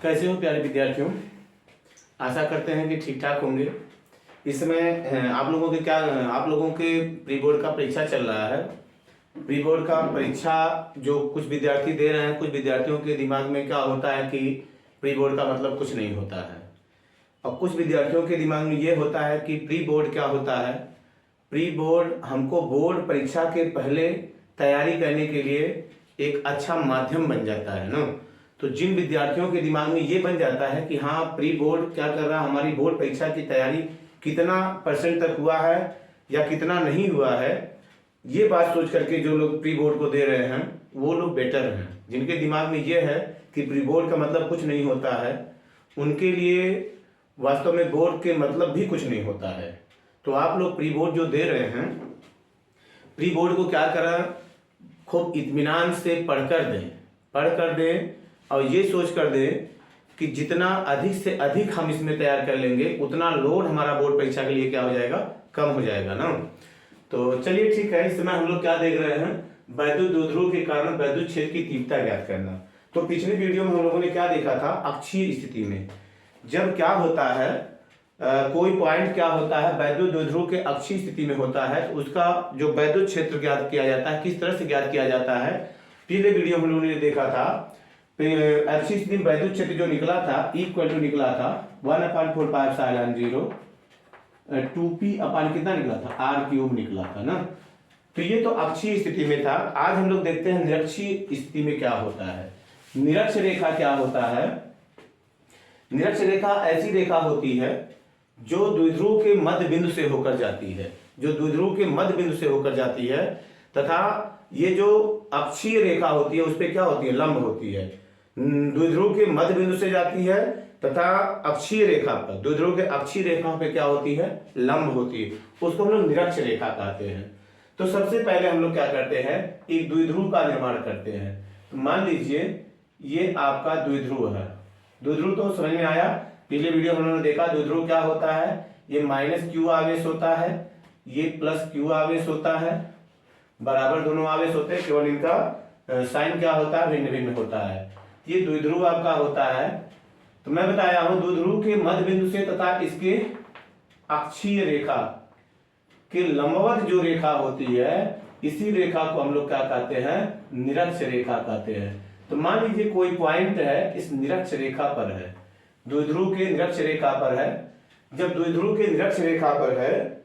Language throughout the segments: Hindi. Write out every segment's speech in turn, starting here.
कैसे हो प्यारे विद्यार्थियों। आशा करते हैं कि ठीक ठाक होंगे। इस समय आप लोगों के प्री बोर्ड का परीक्षा चल रहा है। प्री बोर्ड का परीक्षा जो कुछ विद्यार्थी दे रहे हैं, कुछ विद्यार्थियों के दिमाग में क्या होता है कि प्री बोर्ड का मतलब कुछ नहीं होता है, और कुछ विद्यार्थियों के दिमाग में ये होता है कि प्री बोर्ड क्या होता है। प्री बोर्ड हमको बोर्ड परीक्षा के पहले तैयारी करने के लिए एक अच्छा माध्यम बन जाता है ना। तो जिन विद्यार्थियों के दिमाग में ये बन जाता है कि हाँ प्री बोर्ड क्या कर रहा है, हमारी बोर्ड परीक्षा की तैयारी कितना % तक हुआ है या कितना नहीं हुआ है, ये बात सोच करके जो लोग प्री बोर्ड को दे रहे हैं वो लोग बेटर हैं। जिनके दिमाग में ये है कि प्री बोर्ड का मतलब कुछ नहीं होता है, उनके लिए वास्तव में बोर्ड के मतलब भी कुछ नहीं होता है। तो आप लोग प्री बोर्ड जो दे रहे हैं, प्री बोर्ड को क्या करें, खूब इत्मीनान से पढ़ कर दें और ये सोच कर दें कि जितना अधिक से अधिक हम इसमें तैयार कर लेंगे उतना लोड हमारा बोर्ड परीक्षा के लिए क्या हो जाएगा, कम हो जाएगा ना। तो चलिए ठीक है। इस समय हम लोग क्या देख रहे हैं, वैद्युत द्विध्रुव के कारण वैद्युत क्षेत्र की तीव्रता ज्ञात करना। तो पिछले वीडियो में हम लोगों ने क्या देखा था, अक्षीय स्थिति में जब क्या होता है, कोई पॉइंट क्या होता है वैद्युत द्विध्रुव के अक्षीय स्थिति में होता है, तो उसका जो वैद्युत क्षेत्र ज्ञात किया जाता है किस तरह से ज्ञात किया जाता है। पिछले वीडियो में हम लोगों ने देखा था अक्षीय स्थिति में वैद्युत क्षेत्र जो निकला था इक्वल टू निकला था 1/4πε0 2p अपन कितना निकला था, r³ निकला था ना। तो ये तो अक्षीय स्थिति में था। आज हम लोग देखते हैं निरक्षीय स्थिति में क्या होता है। निरक्ष रेखा क्या होता है। निरक्ष रेखा ऐसी रेखा होती है जो द्विध्रुव के मध्य बिंदु से होकर जाती है, जो द्विध्रुव के मध्य बिंदु से होकर जाती है, तथा ये जो अक्षीय रेखा होती है उस पर क्या होती है, लंब होती है। द्विध्रुव के मध्य बिंदु से जाती है तथा अक्षीय रेखा पर, द्विध्रुव के अक्षीय रेखा पे क्या होती है, लंब होती है। उसको हम लोग निरक्ष रेखा कहते हैं। तो सबसे पहले हम लोग क्या करते हैं, एक द्विध्रुव का निर्माण करते हैं। तो मान लीजिए ये आपका द्विध्रुव है। द्विध्रुव तो समझ में आया, पिछले वीडियो में हमने देखा द्विध्रुव क्या होता है, ये -q आवेश होता है, ये +q आवेश होता है, बराबर दोनों आवेश होते हैं, केवल इनका साइन क्या होता है, भिन्न भिन्न होता है। ये द्विध्रुव आपका होता है। तो मैं बताया हूं द्विध्रुव के मध्य बिंदु से तथा इसके अक्षीय रेखा के लंबवत जो रेखा होती है, इसी रेखा को हम लोग क्या कहते हैं, निरक्ष रेखा कहते हैं। तो मान लीजिए कोई पॉइंट है इस निरक्ष रेखा पर है, द्विध्रुव के निरक्ष रेखा पर है। जब द्विध्रुव के निरक्ष रेखा पर है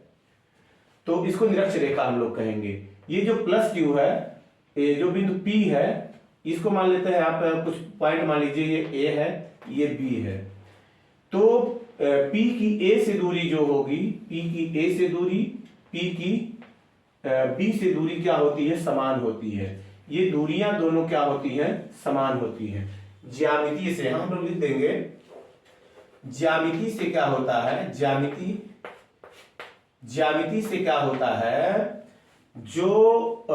तो इसको निरक्ष रेखा हम लोग कहेंगे। ये जो +q है, ये जो बिंदु P है, इसको मान लेते हैं आप कुछ पॉइंट मान लीजिए ये A है, ये B है। तो P की A से दूरी जो होगी, P की A से दूरी P की B से दूरी क्या होती है, समान होती है। ये दूरियां दोनों क्या होती हैं, समान होती हैं। ज्यामिति से हम लोग लिख देंगे, ज्यामिति से क्या होता है, ज्यामिति से क्या होता है, जो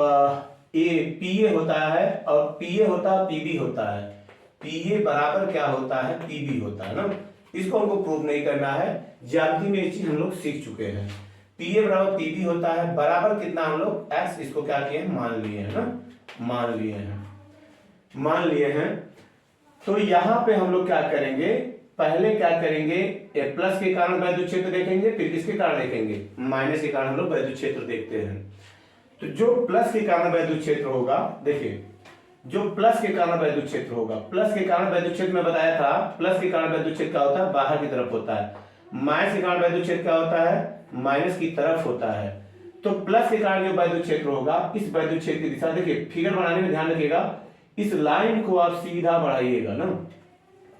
PA होता है और PA होता है, PB होता है, PA बराबर क्या होता है, PB होता है ना। इसको हमको प्रूव नहीं करना है, ज्यामिति में ये चीज हम लोग सीख चुके हैं। PA बराबर PB होता है, बराबर कितना हम लोग x इसको क्या किए हैं, मान लिए हैं ना, मान लिए हैं। तो यहाँ पे हम लोग क्या करेंगे, पहले क्या करेंगे, प्लस के कारण वैद्युत क्षेत्र देखेंगे, फिर किसके कारण देखेंगे, माइनस के कारण हम लोग वैद्युत क्षेत्र देखते हैं। तो जो प्लस के कारण वैद्युत क्षेत्र होगा, देखिए जो प्लस के कारण वैद्युत क्षेत्र होगा, प्लस के कारण वैद्युत क्षेत्र में बताया था, प्लस के कारण वैद्युत क्षेत्र क्या होता है, बाहर की तरफ होता है। माइनस के कारण वैद्युत क्षेत्र क्या होता है, माइनस की तरफ होता है। तो प्लस के कारण जो वैद्युत क्षेत्र होगा, इस वैद्युत क्षेत्र की दिशा, देखिए फिगर बनाने में ध्यान रखिएगा, इस लाइन को आप सीधा बढ़ाइएगा ना,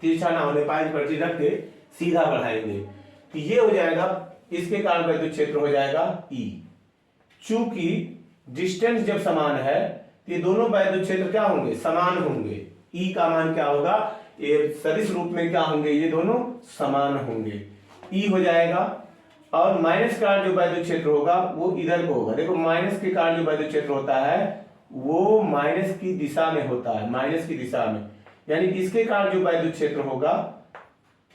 तिरछा ना होने पाए पर्ची रख के सीधा बढ़ाएंगे, तो ये हो जाएगा, इसके कारण वैद्युत क्षेत्र हो जाएगा E। चूंकि डिस्टेंस जब समान है तो ये दोनों वैद्युत क्षेत्र क्या होंगे, समान होंगे। E का मान क्या होगा, ये सदिश रूप में क्या होंगे, ये दोनों समान होंगे, E हो जाएगा। और माइनस के कारण जो वैद्युत क्षेत्र होगा वो इधर को होगा। देखो माइनस के कारण जो वैद्युत क्षेत्र होता है वो माइनस की दिशा में होता है, माइनस की दिशा में, यानी इसके कारण जो वैद्युत क्षेत्र होगा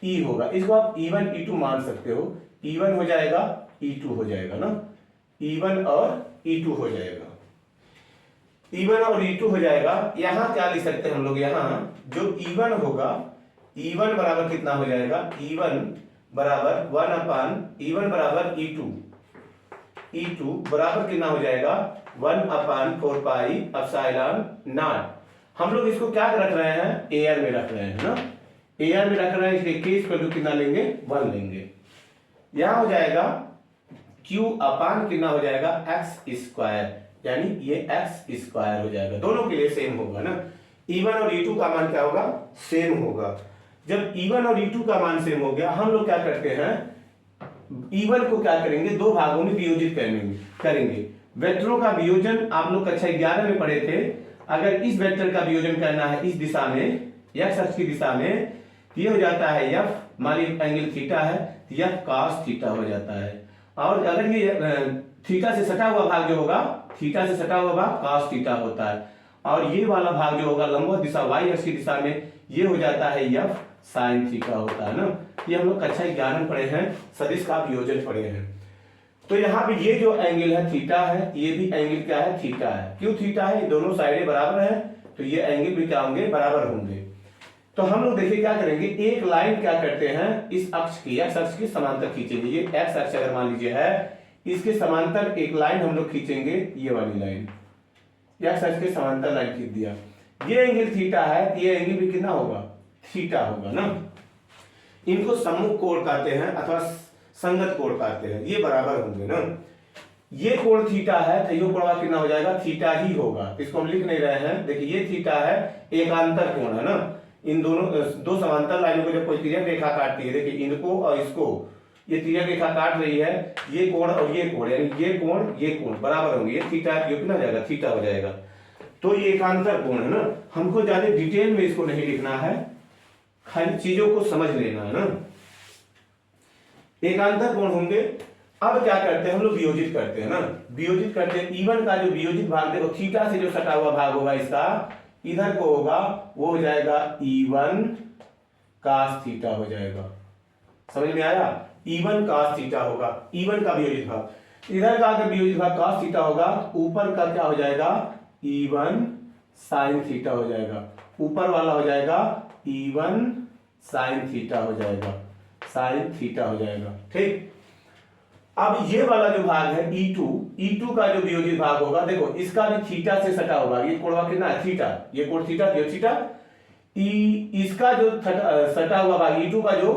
E होगा। इसको आप E1 E2 मान सकते हो, E1 हो जाएगा, E2 हो जाएगा ना, E1 और E2 हो जाएगा, E1 और E2 हो जाएगा। यहां क्या लिख सकते हैं हम लोग, यहां जो E1 होगा E1 बराबर कितना हो जाएगा, E1 बराबर 1/E1 बराबर E2 बराबर कितना हो जाएगा 1/4 पाई एप्सिलॉन नॉट। हम लोग इसको क्या रख रहे हैं, एयर में रख रहे हैं ना, एयर में रख रहे हैं, इसलिए k इक्वल टू कितना लेंगे 1 लेंगे। यहां हो जाएगा Q अपान कितना हो जाएगा x स्क्वायर, यानी ये x स्क्वायर हो जाएगा, दोनों के लिए सेम होगा ना। E1 और E2 का मान क्या होगा, सेम होगा। जब E1 और E2 का मान सेम हो गया, हम लोग क्या करते हैं, E1 को क्या करेंगे, दो भागों में वियोजित करेंगे। वेक्टरों का वियोजन आप लोग कक्षा 11 में पढ़े थे। अगर इस वेक्टर का वियोजन करना है इस दिशा में, x अक्ष की दिशा में, ये हो जाता है f, मान लीजिए एंगल थीटा है, f cos थीटा हो जाता है। और अगर ये थीटा से सटा हुआ भाग जो होगा, थीटा से सटा हुआ भाग cos थीटा होता है, और ये वाला भाग जो होगा लंबवत दिशा y अक्ष की दिशा में, ये हो जाता है f sin थीटा होता है ना। ये हम लोग कक्षा 11 में पढ़े हैं, सदिश का वियोजन पढ़े हैं। तो यहाँ पे ये जो एंगल है थीटा है, ये भी एंगल क्या है, थीटा है। क्यों थीटा है, दोनों साइडें बराबर है, तो ये एंगल भी क्या होंगे, बराबर होंगे। तो हम लोग देखिए क्या करेंगे, एक लाइन क्या करते हैं, इस अक्ष की, एक्स अक्ष की समांतर खींचेंगे। ये एक्स अक्ष अगर मान लीजिए है, इसके समांतर एक लाइन हम लोग खींचेंगे, ये वाली लाइन, एक्स अक्ष के समांतर लाइन खींच दिया। ये एंगल थीटा है, ये एंगल भी कितना होगा, थीटा होगा ना। इनको सम्मुख कोण कहते हैं अथवा संगत कोण कहते हैं, ये बराबर होंगे ना। ये कोण थीटा है, तो ये कोण कितना हो जाएगा, थीटा ही होगा। इसको हम लिख नहीं रहे हैं, देखिए ये थीटा है, एकांतर कोण है ना। इन दोनों दो समांतर लाइनों को जब कोई तिर्यक रेखा काटती है, देखिए इनको और इसको, ये तिर्यक रेखा काट रही है, ये कोण और ये कोण, यानी ये कोण बराबर होंगे। ये थीटा ये कितना हो जाएगा, थीटा हो जाएगा। तो ये एकांतर कोण है ना। हमको ज्यादा डिटेल में इसको नहीं लिखना है, खाली चीजों को समझ लेना है ना। एकांतर कोण होंगे। अब क्या करते हैं हम लोग, वियोजित करते हैं ना, वियोजित करते हैं। E1 का जो वियोजित भाग, देखो थीटा से जो सटा हुआ भाग होगा इसका, इधर को होगा, वो हो जाएगा E1 cos थीटा हो जाएगा। समझ में आया, E1 cos थीटा होगा, E1 का वियोजित भाग। इधर का अगर वियोजित भाग cos थीटा होगा, ऊपर का क्या हो जाएगा, E1 sin थीटा हो जाएगा। ऊपर वाला हो जाएगा E1 sin थीटा हो जाएगा, sin थीटा हो जाएगा, ठीक। अब ये वाला जो भाग है E2 का जो वियोजित भाग होगा, देखो इसका भी थीटा से सटा होगा। ये कोण कितना है, थीटा, ये कोण थीटा, ये थीटा। इसका जो सटा हुआ भाग, E2 का जो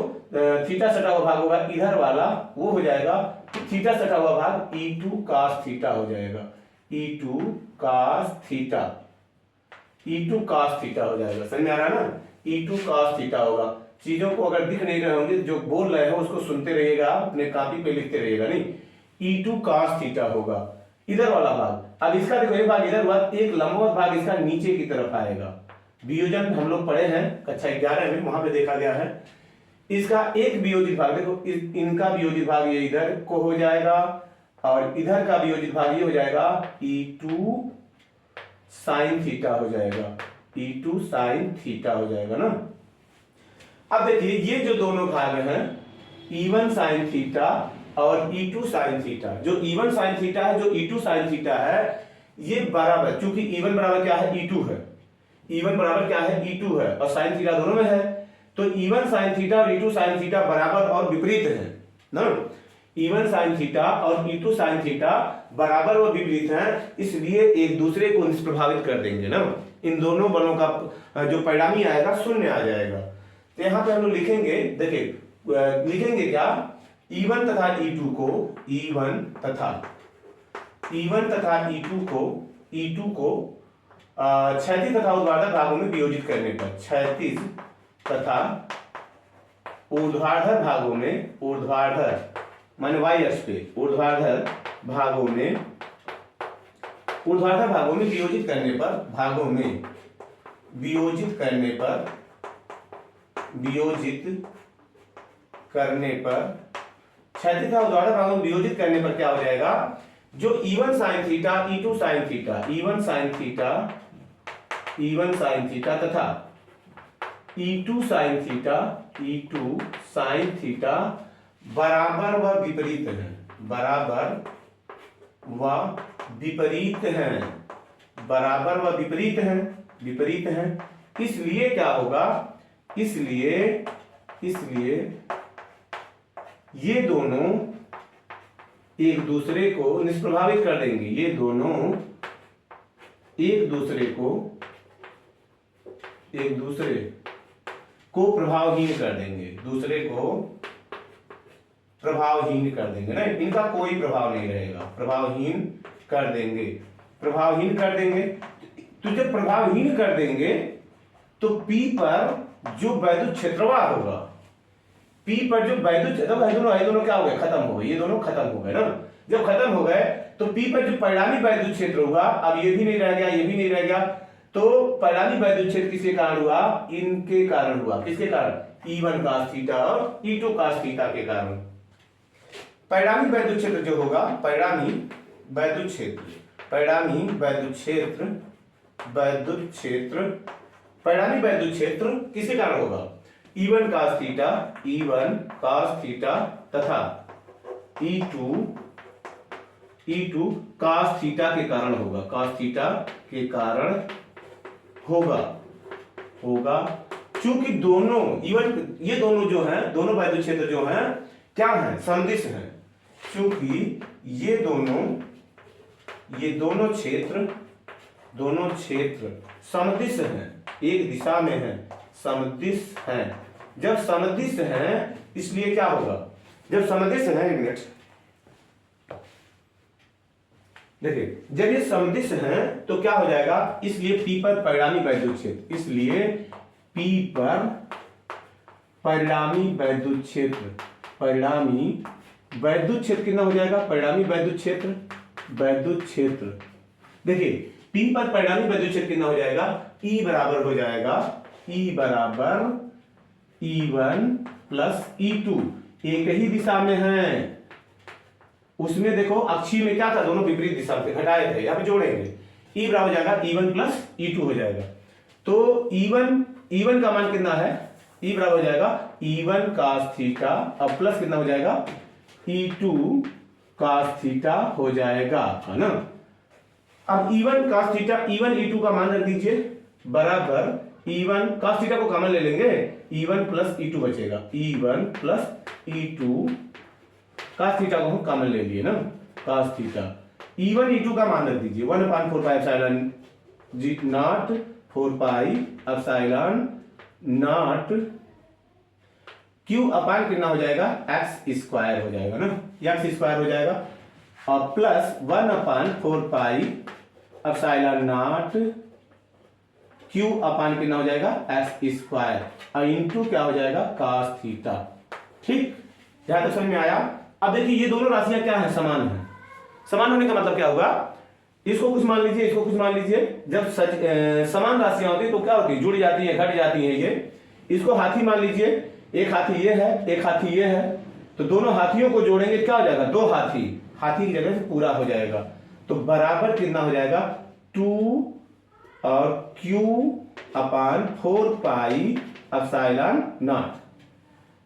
थीटा सटा हुआ भाग होगा इधर वाला, वो हो जाएगा थीटा सटा हुआ भाग E2 cos थीटा हो जाएगा, E2 cos theta, E2 cos theta हो जाएगा। समझ में आ रहा है ना, E2 cos थीटा होगा। चीजों को अगर दिख नहीं रहे होंगे, जो बोल रहे हो उसको सुनते रहिएगा, अपने कॉपी पे लिखते रहिएगा। नहीं, E2 cos थीटा होगा इधर वाला भाग। अब इसका देखो, एक भाग इधर हुआ, एक लंबवत भाग इसका नीचे की तरफ आएगा। वियोजन हम लोग पढ़े हैं कक्षा 11 में, वहां पे देखा गया है। इसका एक वियोजित भाग देखो, इनका वियोजित भाग ये इधर को हो जाएगा, और इधर का वियोजित भाग ये हो जाएगा E2 sin थीटा हो जाएगा, E2 sin थीटा हो जाएगा ना। अब देखिए ये जो दोनों भाग हैं, E1 sin थीटा और E2 sin थीटा, जो E1 sin थीटा है, जो E2 sin थीटा है, ये बराबर, चूंकि E1 बराबर क्या है, E2 है, E1 बराबर क्या है, E2 है, और sin थीटा दोनों में है, तो E1 sin थीटा और E2 sin थीटा बराबर और विपरीत है ना। E1 sin थीटा और E2 sin थीटा बराबर और विपरीत हैं, इसलिए एक दूसरे को निष्प्रभावित कर देंगे ना। इन दोनों बलों का जो परिणामी आएगा शून्य आ जाएगा। तो यहां पे हम लोग लिखेंगे, देखिए लिखेंगे क्या, E1 तथा E2 को, E1 तथा E2 को क्षैतिज तथा ऊर्ध्वाधर भागों में वियोजित करने पर, क्षैतिज तथा ऊर्ध्वाधर भागों में, ऊर्ध्वाधर माने y अक्ष पे, ऊर्ध्वाधर भागों में वियोजित करने पर, भागों में वियोजित करने पर, क्षैतिज तथा ऊर्ध्वाधर भागों में वियोजित करने पर क्या हो जाएगा, जो E1 sin theta, E2 sin theta, E1 sin theta तथा E2 sin थीटा बराबर व विपरीत हैं, बराबर व विपरीत हैं, इसलिए क्या होगा, इसलिए ये दोनों एक दूसरे को निष्प्रभावित कर देंगे। ये दोनों एक दूसरे को प्रभावहीन कर देंगे, दूसरे को प्रभावहीन कर देंगे ना, इनका कोई प्रभाव नहीं रहेगा, प्रभावहीन कर देंगे। तो जब प्रभावहीन कर देंगे तो P पर जो वैद्युत क्षेत्रवाह होगा, P पर जो वैद्युत क्षेत्र, ये दोनों क्या हो गए, खत्म हो गए, ये दोनों खत्म हो गए ना। जब खत्म हो गए तो P पर जो परिणामी वैद्युत क्षेत्र होगा, अब ये भी नहीं रह गया, ये भी नहीं रह गया, तो परिणामी वैद्युत क्षेत्र किसके कारण हुआ, इनके कारण हुआ। किसके कारण, E1 cos थीटा और E2 cos थीटा के कारण। परिणामी वैद्युत क्षेत्र जो होगा, परिणामी वैद्युत क्षेत्र किसके कारण होगा, E1 cos थीटा तथा E2 cos थीटा के कारण होगा, क्योंकि दोनों ये दोनों जो हैं, दोनों वैद्युत क्षेत्र जो हैं क्या हैं, समदिश हैं। क्योंकि ये दोनों क्षेत्र समदिश हैं, एक दिशा में हैं, समदिश हैं। जब समदिश हैं इसलिए क्या होगा, जब समदिश हैं, एक मिनट देखिए, जब ये समदिश हैं तो क्या हो जाएगा, इसलिए P पर परिणामी वैद्युत क्षेत्र, इसलिए P पर परिणामी वैद्युत क्षेत्र कितना हो जाएगा, परिणामी वैद्युत क्षेत्र देखिए P पर परिणामी वैद्युत क्षेत्र कितना हो जाएगा, E बराबर हो जाएगा E1 प्लस E2, एक ही दिशा में है। उसमें देखो अक्षीय में क्या था, दोनों विपरीत दिशा में घटाए थे, यहाँ पे जोड़ेंगे, E बराबर हो जाएगा E1 प्लस E2 हो जाएगा। तो E1 का मान कितना है, E बराबर हो जाएगा E1 cos थीटा अब प्लस कितना हो जाएगा, E2 cos थीटा हो जाएगा, है ना। अब E1 cos theta, E1 E2 का मान रख दीजिए बराबर E1 cos थीटा को कॉमन ले लेंगे, E1 प्लस E2 बचेगा, E1 plus E2 cos theta को हम कॉमन ले लिए ना, cos थीटा। E1 E2 का मान रख दीजिए 1/4 पाई epsilon not 4 pi epsilon not Q अपान कितना हो जाएगा, x स्क्वायर हो जाएगा ना, x स्क्वायर हो जाएगा, और plus 1/4 pi epsilon not Q अपान कितना हो जाएगा, x स्क्वायर, और इनटू क्या हो जाएगा, cos थीटा। ठीक, यहां तक समझ में आया। अब देखिए ये दोनों राशियां क्या है, समान है। समान होने का मतलब क्या होगा, इसको कुछ मान लीजिए, इसको कुछ मान लीजिए। जब समान राशियां होती है तो क्या होती है, जुड़ जाती है, घट जाती है। ये इसको हाथी मान लीजिए, एक हाथी ये है, एक हाथी ये है, तो दोनों हाथियों को जोड़ेंगे क्या हो जाएगा, 2 हाथी की जगह से पूरा हो जाएगा। तो बराबर कितना हो जाएगा, 2 और Q upon 4 pi epsilon not,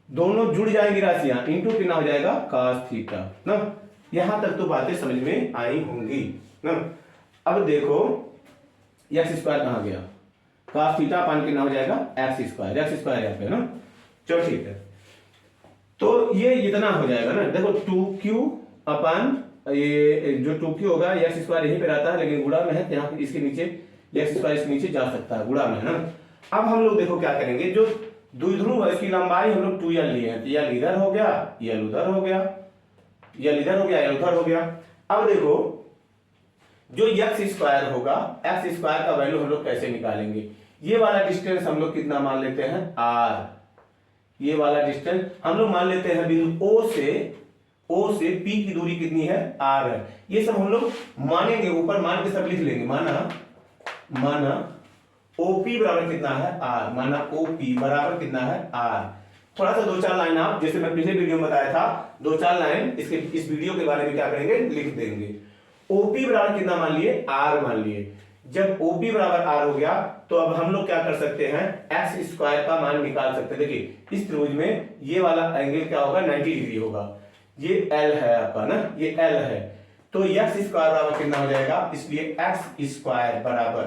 दोनों जुड़ जाएंगी राशियां, इनटू कितना हो जाएगा, cos थीटा ना। यहां तक तो बातें समझ में आई होंगी ना। अब देखो x स्क्वायर कहां गया, cos थीटा अपान कितना हो जाएगा, x स्क्वायर यहाँ पे ना। चलो ठीक है, तो ये इतना हो जाएगा ना। देखो 2Q अपान ये जो 2Q होगा, x स्क्वायर यहीं पे रहता है लेकिन गुणा में है, यहाँ इसके नीचे x स्क्वायर इसके नीचे जा सकता है, गुणा में है ना। अब हम लोग देखो क्या करेंगे, जो द्विध्रुव है इसकी लंबाई हम लोग 2l लिए हैं, तो यल इधर हो गया, यल उधर हो गया, यल इधर हो गया, यल उधर हो गया। अब देखो जो x स्क्वायर होगा, x स्क्वायर का वैल्यू हम लोग कैसे निकालेंगे, ये वाला डिस्टेंस हम लोग कितना मान लेते हैं, r। ये वाला डिस्टेंस हम लोग मान लेते हैं बिंदु O से P की दूरी कितनी है, r है। ये सब हम लोग मानेंगे, ऊपर मान के सब लिख लेंगे। माना OP बराबर कितना है, r। माना OP बराबर कितना है, r। थोड़ा सा 2-4 लाइन आप, जैसे मैं पिछले वीडियो में बताया था, 2-4 लाइन इस वीडियो के बारे में क्या करेंगे, लिख देंगे। OP बराबर कितना मान लिए, r मान लिए। जब OP बराबर r हो गया तो अब हम लोग क्या कर सकते हैं, x स्क्वायर का मान निकाल सकते हैं। देखिए इस त्रिभुज में ये वाला एंगल क्या होगा, 90 डिग्री होगा। ये L है आपका ना, ये L है, तो x स्क्वायर बराबर कितना हो जाएगा, इसलिए x स्क्वायर बराबर,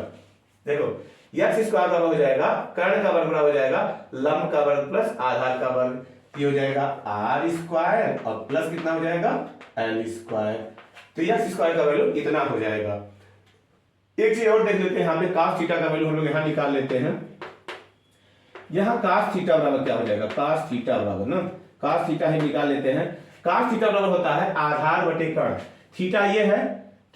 देखो यक्स स्क्वायर बराबर हो जाएगा कर्ण का वर्ग बराबर हो जाएगा लंब का वर्ग प्लस आधार का वर्ग, ये हो जाएगा आर स्क्वायर और प्लस कितना हो जाएगा एल स्क्वायर। तो यक्स स्क्वायर का वैल्यू इतना हो जाएगा। एक चीज और देख लेते हैं, यहाँ पे cos थीटा का वैल्यू हम लोग यहाँ निकाल लेते हैं। यहाँ cos थीटा बराबर क्या हो जाएगा, cos थीटा बराबर ना, cos थीटा ही निकाल लेते हैं। cos थीटा बराबर होता है आधार बटे कर्ण, थीटा ये है,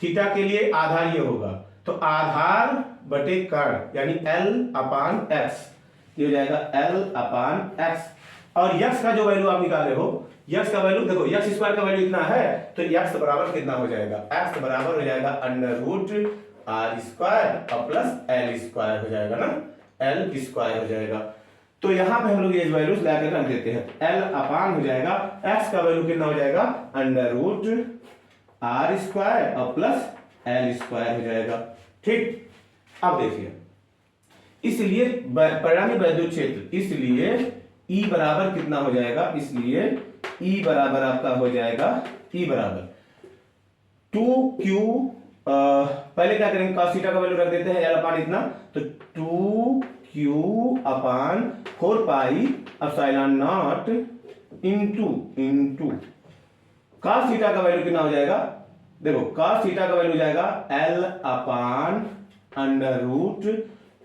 थीटा के लिए आधार ये होगा, तो आधार बटे कर्ण यानी L/x, ये हो जाएगा L/x। और यक्स का जो वैल्यू आप निकाले हो, यक्स का वैल्यू देखो, यक्स स्क्वायर का वैल्यू इतना है तो यक्स बराबर कितना हो जाएगा, एक्स बराबर हो जाएगा अंडर रूट आर स्क्वायर और प्लस एल स्क्वायर हो जाएगा ना, एल स्क्वायर हो जाएगा। तो यहां पे हम लोग ये वैल्यूज लाकर रख देते हैं, एल अपान हो जाएगा एक्स का वैल्यू कितना हो जाएगा अंडर रूट आर स्क्वायर और प्लस एल स्क्वायर हो जाएगा। ठीक, अब देखिए, इसलिए परिणामी वैद्युत क्षेत्र, इसलिए E बराबर कितना हो जाएगा, इसलिए E बराबर आपका हो जाएगा, E बराबर 2Q, पहले क्या करेंगे cos थीटा का वैल्यू रख देते हैं L अपान इतना, तो 2Q upon 4 pi epsilon not into cos theta का वैल्यू कितना हो जाएगा, देखो cos थीटा का वैल्यू हो जाएगा L upon under root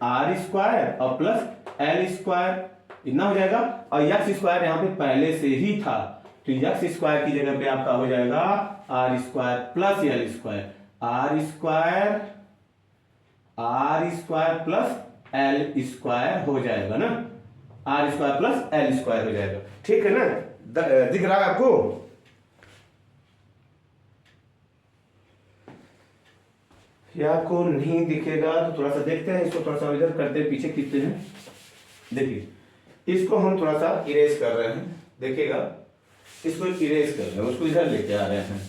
R square और प्लस एल स्क्वायर, इतना हो जाएगा। और यक्स स्क्वायर यहाँ पे पहले से ही था, तो यक्स स्क्वायर की जगह पे आपका हो जाएगा R square plus L square, R square plus L square हो जाएगा ना, R square plus L square हो जाएगा। ठीक है ना, दिख रहा है आपको? ये आपको नहीं दिखेगा तो थोड़ा सा देखते हैं, इसको थोड़ा सा इधर करते हैं, पीछे खींचते हैं। देखिए, इसको हम थोड़ा सा इरेज कर रहे हैं, देखिएगा, इसको इरेज कर रहे हैं, उसको इधर लेके आ रहे हैं।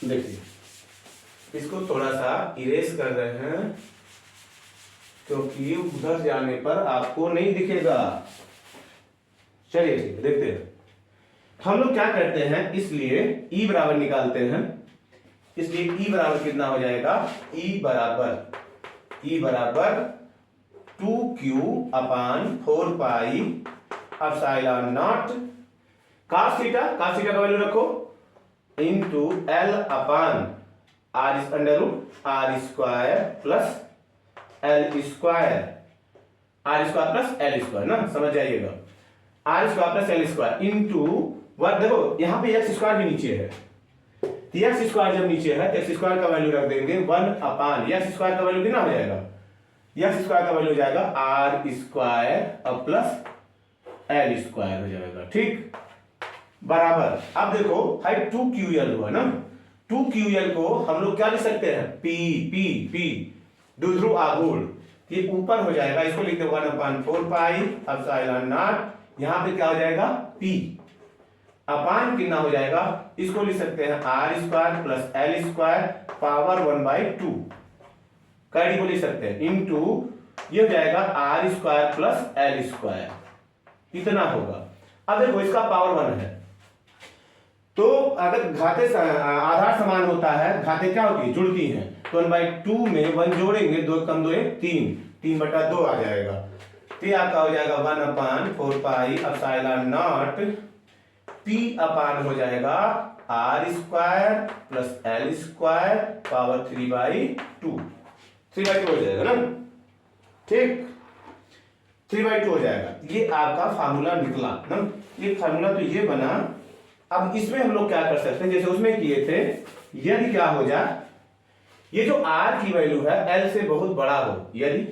देखिए, इसको थोड़ा सा इरेज कर रहे हैं क्योंकि उधर जाने पर आपको नहीं दिखेगा। चलिए देखते हैं, हम लोग क्या करते हैं, इसलिए E बराबर निकालते हैं, इसलिए E बराबर कितना हो जाएगा, E बराबर 2Q upon 4 pi epsilon naught cos theta का वैल्यू रखो into L upon R under root R square plus L square, R square plus L square ना, समझ जाइएगा, R square plus L square into वर्ग, देखो यहाँ पे एक्स स्क्वायर भी नीचे है, एक्स स्क्वायर जब नीचे है तो एक्स स्क्वायर का वैल्यू रख देंगे 1 अपान एक्स स्क्वायर का वैल्यू कितना हो जाएगा, एक्स स्क्वायर का वैल्यू हो जाएगा आर स्क्वायर और प्लस एल स्क्वायर हो जाएगा। ठीक, बराबर, अब देखो हाइट 2QL हुआ ना, 2QL को हम लोग क्या लिख सकते हैं, पी द्विध्रुव आघूर्ण, ये ऊपर हो जाएगा, इसको लिखते 1 अपान 4 पाई एप्सिलॉन नॉट, यहां पे क्या हो जाएगा P अपान कितना हो जाएगा, इसको लिख सकते हैं R square plus L square power 1/2, कैडी को लिख सकते हैं इंटू ये हो जाएगा R square plus L square, इतना होगा। अब देखो इसका पावर 1 है, तो अगर घाते आधार समान होता है, घाते क्या होती है, जुड़ती हैं, तो 1/2 में 1 जोड़ेंगे, 2 कम 2 3/2 आ जाएगा, तो आपका हो जाएगा 1 upon 4 pi epsilon naught P upon हो जाएगा R square plus L square power 3/2 हो जाएगा ना। ठीक, 3/2 हो जाएगा, ये आपका फार्मूला निकला ना, ये फार्मूला तो ये बना। अब इसमें हम लोग क्या कर सकते हैं, जैसे उसमें किए थे, यदि क्या हो जाए, ये जो R की वैल्यू है L से बहुत बड़ा हो, यदि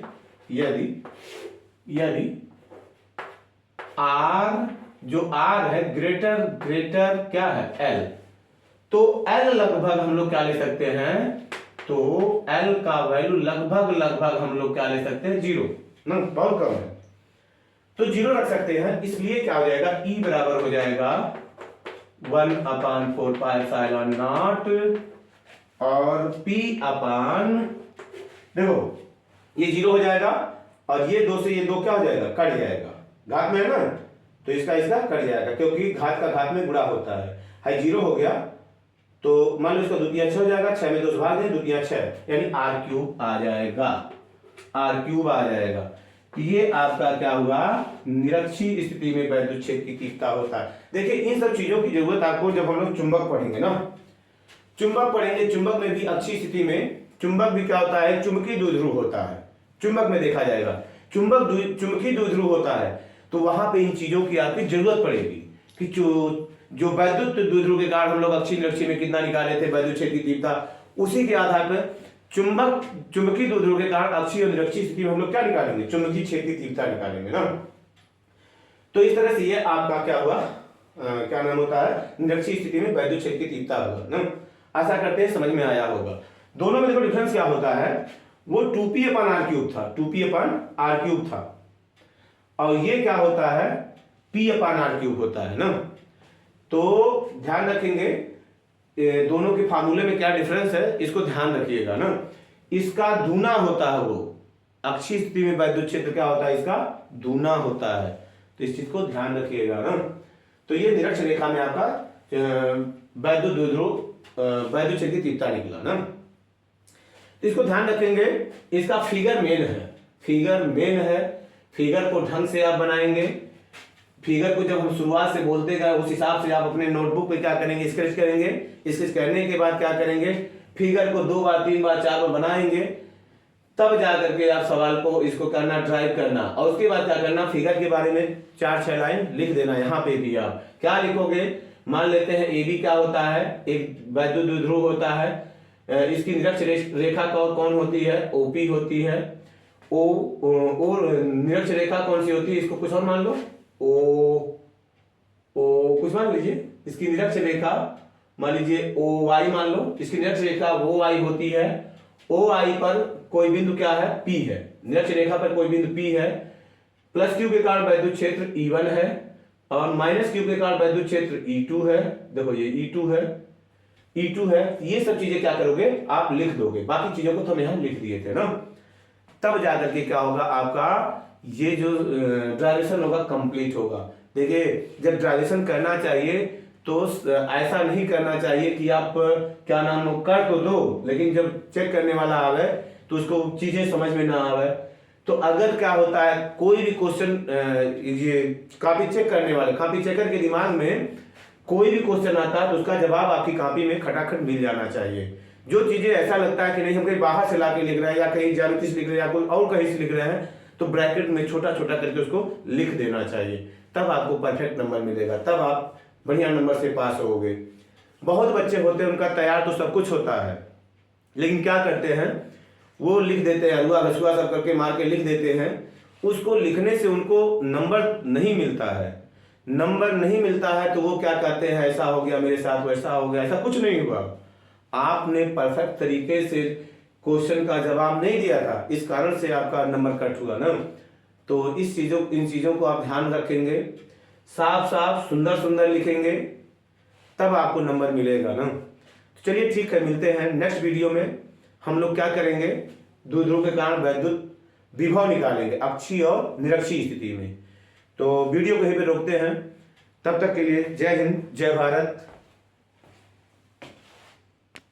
R जो R है ग्रेटर क्या है L, तो L लगभग हम लोग क्या ले सकते हैं, तो L का वैल्यू लगभग हम लोग क्या ले सकते हैं, 0 ना, बहुत कम है, तो 0 रख सकते हैं। इसलिए क्या हो जाएगा, E बराबर हो जाएगा 1 अपान 4 पाई एप्सिलॉन नॉट और P अपान, देखो ये 0 हो जाएगा और ये 2 से ये 2 क्या हो जाएगा, कट जाएगा, घात में है ना, तो इसका कट जाएगा, क्योंकि घात का घात में गुणा होता है। 0 हो गया, तो मान लो इसका द्वितीय 6 हो जाएगा, 6 में 2 से भाग दें, द्वितीय 6 यानी r³ आ जाएगा, r³ आ जाएगा। ये आपका क्या हुआ, निरक्षीय स्थिति में वैद्युत क्षेत्र की तीव्रता होता है। देखिए इन सब चीजों की जरूरत आपको जब हम लोग चुंबक पढ़ेंगे ना, चुंबक पढ़ेंगे, चुंबक में भी अक्षीय स्थिति में चुंबक भी क्या होता है, चुंबकीय द्विध्रुव होता है। चुंबक में देखा जाएगा चुंबकीय द्विध्रुव होता है, तो वहां पे इन चीजों की आपकी जरूरत पड़ेगी कि जो वैद्युत द्विध्रुव के कारण हम लोग अक्षीय निरक्षीय में कितना निकाले थे वैद्युत क्षेत्र की तीव्रता, उसी के आधार पर चुंबकीय द्विध्रुव के कारण अक्षीय और निरक्षीय स्थिति में हम लोग क्या निकालेंगे, चुंबकीय क्षेत्र की तीव्रता निकालेंगे ना। तो इस तरह से ये आपका क्या हुआ, क्या नाम होता है, निरक्षीय स्थिति में वैद्युत क्षेत्र की तीव्रता होगा ना। आशा करते हैं समझ में आया होगा। दोनों में देखो डिफरेंस क्या होता है, वो 2p/r³ था, 2p/r³ था, और ये क्या होता है, p/r³ होता है ना। तो ध्यान रखेंगे दोनों के फार्मूले में क्या डिफरेंस है, इसको ध्यान रखिएगा ना। इसका दूना होता है, वो अक्षीय स्थिति में वैद्युत क्षेत्र क्या होता है, इसका दूना होता है, तो इस चीज को ध्यान रखिएगा ना। तो ये निरक्ष रेखा में आपका वैद्युत द्विध्रुव वैद्युत क्षेत्र की तीव्रता निकला ना। तो इसको ध्यान रखेंगे, इसका फिगर मेन है, फिगर को ढंग से आप बनाएंगे। फिगर को जब हम शुरुआत से बोलते गए उस हिसाब से आप अपने नोटबुक पे क्या करेंगे, स्केच करेंगे। स्केच करने के बाद क्या करेंगे, फिगर को 2 बार 3 बार 4 बार बनाएंगे, तब जाकर के आप सवाल को इसको करना, ड्राइव करना, और उसके बाद क्या करना, फिगर के बारे में 4-6 लाइन लिख देना। यहाँ पे भी आप क्या लिखोगे, मान लेते हैं AB क्या होता है, एक वैद्युत द्विध्रुव होता है, इसकी निरक्ष रेखा कौन होती है, OP होती है। और निरक्ष रेखा कौन सी होती है, इसको कुछ और मान लो, ओ कुछ मान लीजिए, इसकी निरक्ष रेखा मान लीजिए OY मान लो, इसकी निरक्ष रेखा OI होती है। OI पर कोई बिंदु क्या है, P है, निरक्ष रेखा पर कोई बिंदु P है। प्लस Q के कारण वैद्युत क्षेत्र E1 है, और माइनस Q के कारण वैद्युत क्षेत्र E2 है। देखो ये E2 है। ये सब चीजें क्या करोगे, आप लिख दोगे। बाकी चीजों को तो हम यहाँ लिख दिए थे ना। तब जाकर के क्या होगा, आपका ये जो ड्राइवेशन होगा कंप्लीट होगा। देखिए जब ड्राइवेशन करना चाहिए तो ऐसा नहीं करना चाहिए कि आप क्या नाम हो कर तो दो, लेकिन जब चेक करने वाला आवे तो उसको चीजें समझ में ना आवे। तो अगर क्या होता है, कोई भी क्वेश्चन, ये कॉपी चेक करने वाले, कॉपी चेकर के दिमाग में कोई भी क्वेश्चन आता है तो उसका जवाब आपकी कॉपी में खटाखट मिल जाना चाहिए। जो चीजें ऐसा लगता है कि नहीं हम कहीं बाहर से लाके लिख रहे हैं, या कहीं ज्यामिति से लिख रहे हैं, या कोई और कहीं से लिख रहे हैं, तो ब्रैकेट में छोटा छोटा करके उसको लिख देना चाहिए, तब आपको परफेक्ट नंबर मिलेगा, तब आप बढ़िया नंबर से पास होगे। बहुत बच्चे होते हैं, उनका तैयार तो सब कुछ होता है, लेकिन क्या करते हैं, वो लिख देते हैं, अरुआ घसुआ सब करके मार के लिख देते हैं। उसको लिखने से उनको नंबर नहीं मिलता है, तो वो क्या कहते हैं, ऐसा हो गया मेरे साथ, वैसा हो गया। ऐसा कुछ नहीं हुआ, आपने परफेक्ट तरीके से क्वेश्चन का जवाब नहीं दिया था, इस कारण से आपका नंबर कट हुआ ना। तो इन चीजों को आप ध्यान रखेंगे, साफ सुंदर लिखेंगे, तब आपको नंबर मिलेगा ना। तो चलिए ठीक है, मिलते हैं नेक्स्ट वीडियो में। हम लोग क्या करेंगे, द्विध्रुव के कारण वैद्युत विभव निकालेंगे अक्षीय और निरक्षीय स्थिति में। तो वीडियो को यहीं पे रोकते हैं, तब तक के लिए जय हिंद, जय भारत।